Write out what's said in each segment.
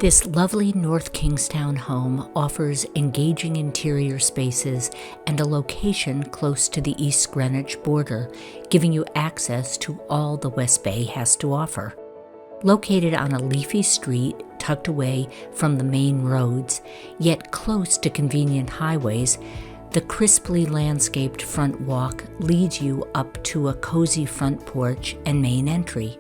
This lovely North Kingstown home offers engaging interior spaces and a location close to the East Greenwich border, giving you access to all the West Bay has to offer. Located on a leafy street tucked away from the main roads, yet close to convenient highways, the crisply landscaped front walk leads you up to a cozy front porch and main entry.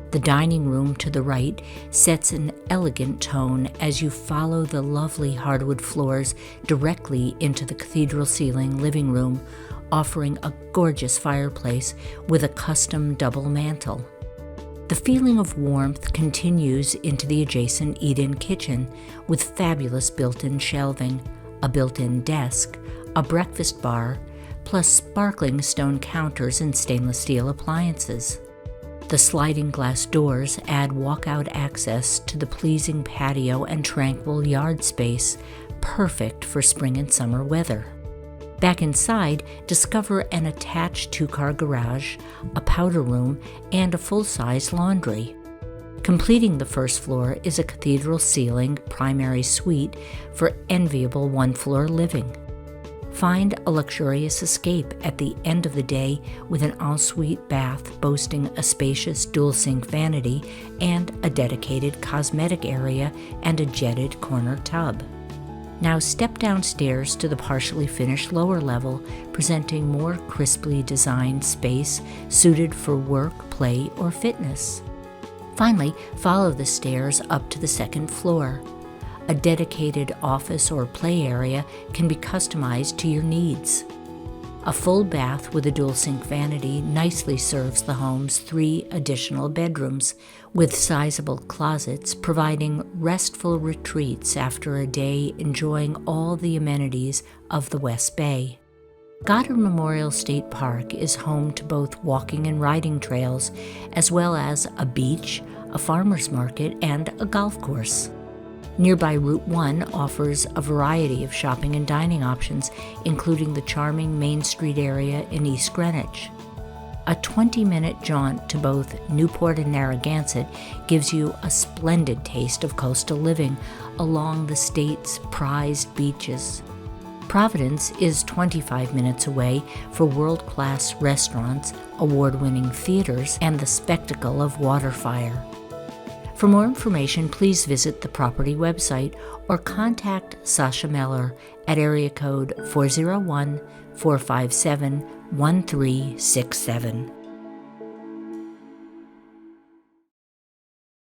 The dining room to the right sets an elegant tone as you follow the lovely hardwood floors directly into the cathedral-ceiling living room, offering a gorgeous fireplace with a custom double mantle. The feeling of warmth continues into the adjacent eat-in kitchen with fabulous built-in shelving, a built-in desk, a breakfast bar, plus sparkling stone counters and stainless steel appliances. The sliding glass doors add walkout access to the pleasing patio and tranquil yard space, perfect for spring and summer weather. Back inside, discover an attached two-car garage, a powder room, and a full-size laundry. Completing the first floor is a cathedral-ceiling primary suite for enviable one-floor living. Find a luxurious escape at the end of the day with an ensuite bath boasting a spacious dual-sink vanity and a dedicated cosmetic area and a jetted corner tub. Now step downstairs to the partially finished lower level, presenting more crisply designed space suited for work, play, or fitness. Finally, follow the stairs up to the second floor. A dedicated office or play area can be customized to your needs. A full bath with a dual-sink vanity nicely serves the home's 3 additional bedrooms, with sizeable closets providing restful retreats after a day enjoying all the amenities of the West Bay. Goddard Memorial State Park is home to both walking and riding trails, as well as a beach, a farmer's market, and a golf course. Nearby Route 1 offers a variety of shopping and dining options, including the charming Main Street area in East Greenwich. A 20-minute jaunt to both Newport and Narragansett gives you a splendid taste of coastal living along the state's prized beaches. Providence is 25 minutes away for world-class restaurants, award-winning theaters, and the spectacle of water fire. For more information, please visit the property website or contact Sasha Meller at area code 401-457-1367.